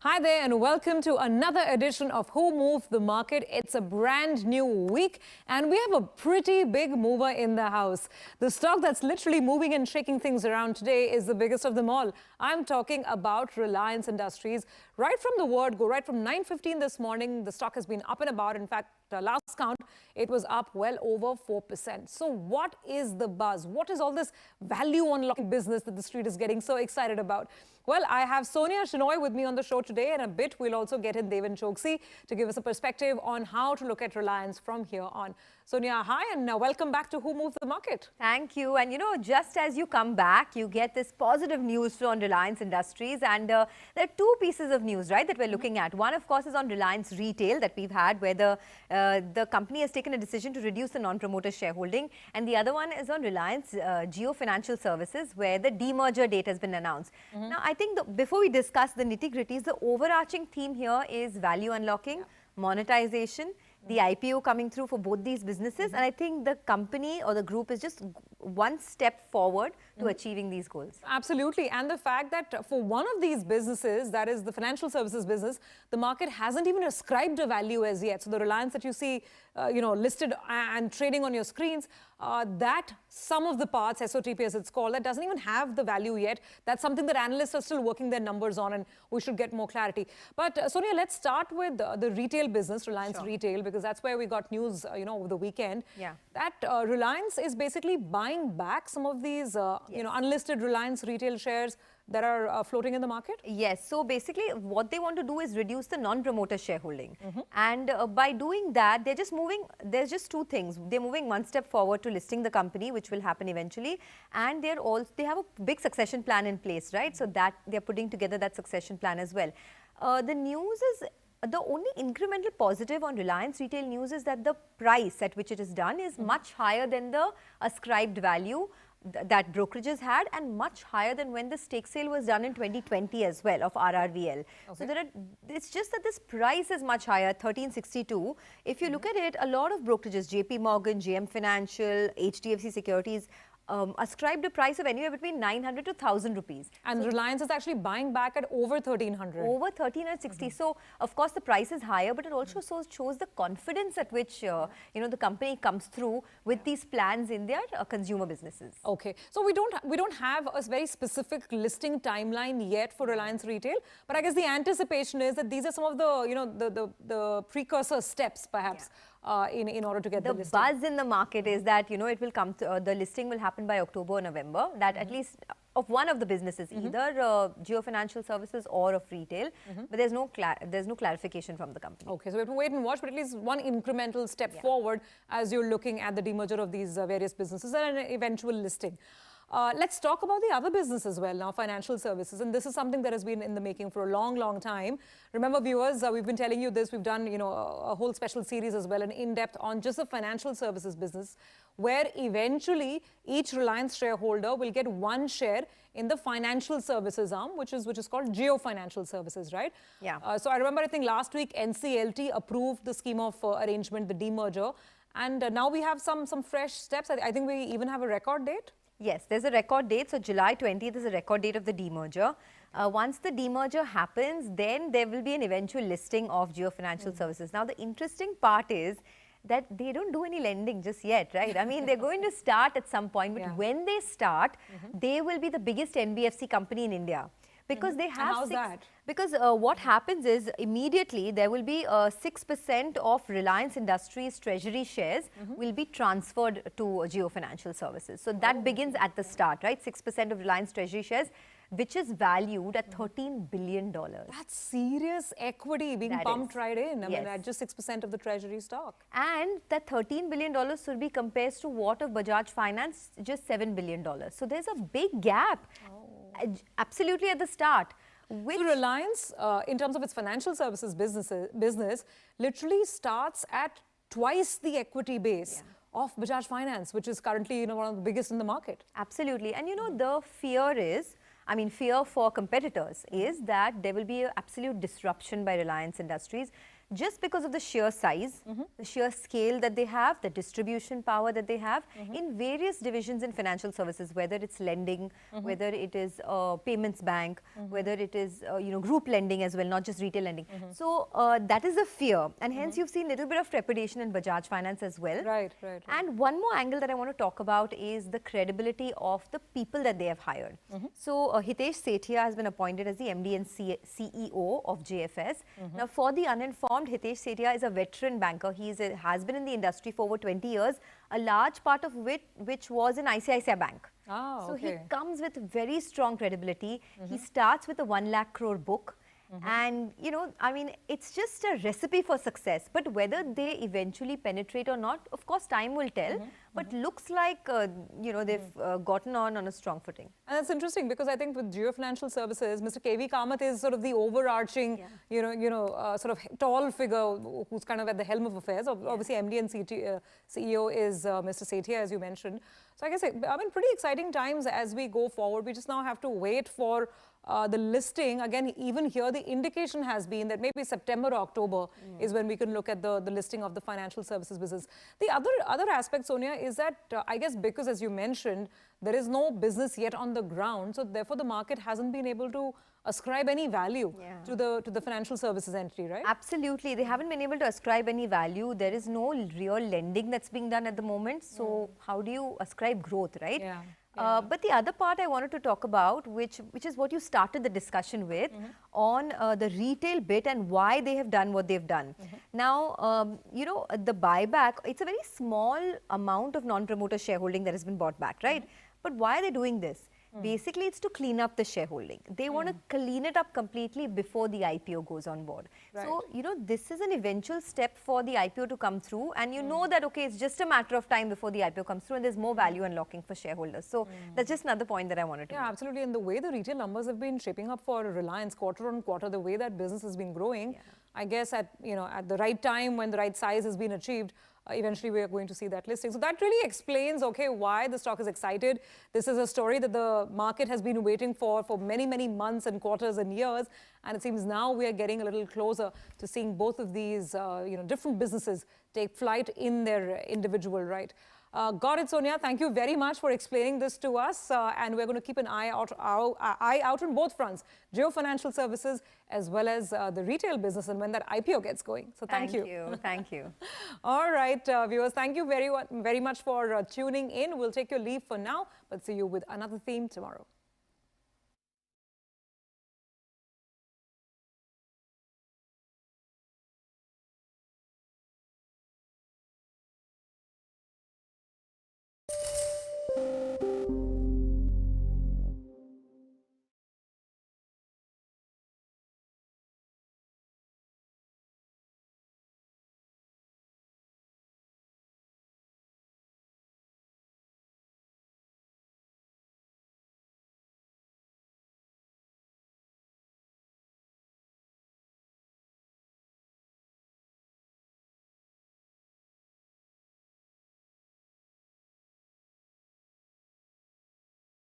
Hi there and welcome to another edition of Who Moved the Market. It's a brand new week and we have a pretty big mover in the house. The stock that's literally moving and shaking things around today is the biggest of them all. I'm talking about Reliance Industries. Right from the word go, right from 9:15 this morning, the stock has been up and about. In fact, last count, it was up well over 4%. So what is the buzz? What is all this value unlocking business that the street is getting so excited about? Well, I have Sonia Shenoy with me on the show today. In a bit, we'll also get in Deven Choksey to give us a perspective on how to look at Reliance from here on. Sonia, hi, and welcome back to Who Moved the Market. Thank you. And just as you come back, you get this positive news on Reliance Industries. And there are two pieces of news, right, that we're looking at. One, of course, is on Reliance Retail that we've had, where the company has taken a decision to reduce the non-promoter shareholding. And the other one is on Reliance Jio Financial Services, where the demerger date has been announced. Now, I think before we discuss the nitty-gritties, the overarching theme here is value unlocking, monetization, the IPO coming through for both these businesses. And I think the company or the group is just one step forward to achieving these goals. Absolutely. And the fact that for one of these businesses, that is the financial services business, the market hasn't even ascribed a value as yet. So the Reliance that you see, listed and trading on your screens, that sum of the parts, SOTP as it's called, that doesn't even have the value yet. That's something that analysts are still working their numbers on, and we should get more clarity. But Sonia, let's start with the retail business, Reliance Retail, because that's where we got news, over the weekend. Yeah. That Reliance is basically buying back some of these, unlisted Reliance Retail shares that are floating in the market? Yes. So basically what they want to do is reduce the non-promoter shareholding. And by doing that, they're just moving, there's just two things. They're moving one step forward to listing the company, which will happen eventually. And they have a big succession plan in place, right? So that they're putting together that succession plan as well. The news is, the only incremental positive on Reliance Retail news is that the price at which it is done is much higher than the ascribed value that brokerages had, and much higher than when the stake sale was done in 2020 as well of RRVL. So it's just that this price is much higher, 1362. If you look at it, a lot of brokerages, JP Morgan, JM Financial, HDFC Securities, ascribed a price of anywhere between 900 to 1,000 rupees. And so Reliance is actually buying back at over 1,300. Over 1,360. So, of course, the price is higher, but it also shows the confidence at which, the company comes through with these plans in their consumer businesses. Okay. So we don't have a very specific listing timeline yet for Reliance Retail, but I guess the anticipation is that these are some of the, the precursor steps, perhaps. In order to get the listing. Buzz in the market is that, it will come to, the listing will happen by October or November, that at least of one of the businesses, either Jio Financial Services or of retail, but there's no clarification from the company. Okay, so we have to wait and watch, but at least one incremental step forward as you're looking at the demerger of these various businesses and an eventual listing. Let's talk about the other business as well now, financial services. And this is something that has been in the making for a long, long time. Remember, viewers, we've been telling you this. We've done, a whole special series as well, an in-depth on just the financial services business, where eventually each Reliance shareholder will get one share in the financial services arm, which is called Jio Financial Services, right? Yeah. So I remember, I think last week NCLT approved the scheme of arrangement, the demerger. And now we have some fresh steps. I think we even have a record date. Yes, there's a record date. So July 20th is a record date of the demerger. Once the demerger happens, then there will be an eventual listing of Jio Financial Services. Now, the interesting part is that they don't do any lending just yet, right? I mean, they're going to start at some point, but when they start, they will be the biggest NBFC company in India. Because they have how's that? Because what happens is immediately there will be 6% of Reliance Industries treasury shares will be transferred to Jio Financial Services. So that begins at the start, right? 6% of Reliance treasury shares, which is valued at $13 billion. That's serious equity being pumped right in. I mean, at just 6% of the treasury stock. And that $13 billion Surabhi compares to what of Bajaj Finance, just $7 billion. So there's a big gap. Absolutely at the start. So Reliance, in terms of its financial services business literally starts at twice the equity base of Bajaj Finance, which is currently one of the biggest in the market. Absolutely. And the fear is, fear for competitors is that there will be an absolute disruption by Reliance Industries. just because of the sheer size, the sheer scale that they have, the distribution power that they have in various divisions in financial services, whether it's lending, whether it is payments bank, whether it is group lending as well, not just retail lending. So that is the fear, and hence you've seen a little bit of trepidation in Bajaj Finance as well. Right. And one more angle that I want to talk about is the credibility of the people that they have hired. So Hitesh Sethia has been appointed as the MD and CEO of JFS. Now, for the uninformed, Hitesh Sethia is a veteran banker. He has been in the industry for over 20 years, a large part of which was in ICICI Bank. Oh, so okay. he comes with very strong credibility. He starts with a 1 lakh crore book. And, I mean, it's just a recipe for success. But whether they eventually penetrate or not, of course, time will tell. But looks like, they've gotten on a strong footing. And that's interesting because I think with Jio Financial Services, Mr. K.V. Kamath is sort of the overarching, sort of tall figure who's kind of at the helm of affairs. Obviously, MD and CEO is Mr. Sethia, as you mentioned. So I guess, pretty exciting times as we go forward. We just now have to wait for the listing. Again, even here, the indication has been that maybe September or October is when we can look at the listing of the financial services business. The other aspect, Sonia, is that I guess because, as you mentioned, there is no business yet on the ground, so therefore the market hasn't been able to ascribe any value to the financial services entity, right? Absolutely. They haven't been able to ascribe any value. There is no real lending that's being done at the moment. So how do you ascribe growth, right? But the other part I wanted to talk about, which is what you started the discussion with, on the retail bit and why they have done what they've done. Now, the buyback, it's a very small amount of non-promoter shareholding that has been bought back, right? But why are they doing this? Basically, it's to clean up the shareholding. They want to clean it up completely before the IPO goes on board. Right. So, this is an eventual step for the IPO to come through, and you know that, okay, it's just a matter of time before the IPO comes through and there's more value unlocking for shareholders. So, that's just another point that I wanted to make. Yeah, absolutely. And the way the retail numbers have been shaping up for Reliance quarter on quarter, the way that business has been growing, I guess at the right time when the right size has been achieved, eventually we are going to see that listing. So that really explains, okay, why the stock is excited. This is a story that the market has been waiting for many, many months and quarters and years. And it seems now we are getting a little closer to seeing both of these, different businesses take flight in their individual right. Got it, Sonia. Thank you very much for explaining this to us. And we're going to keep an eye out on both fronts, Jio Financial Services as well as the retail business and when that IPO gets going. So thank you. Thank you. All right, viewers, thank you very much for tuning in. We'll take your leave for now, but see you with another theme tomorrow.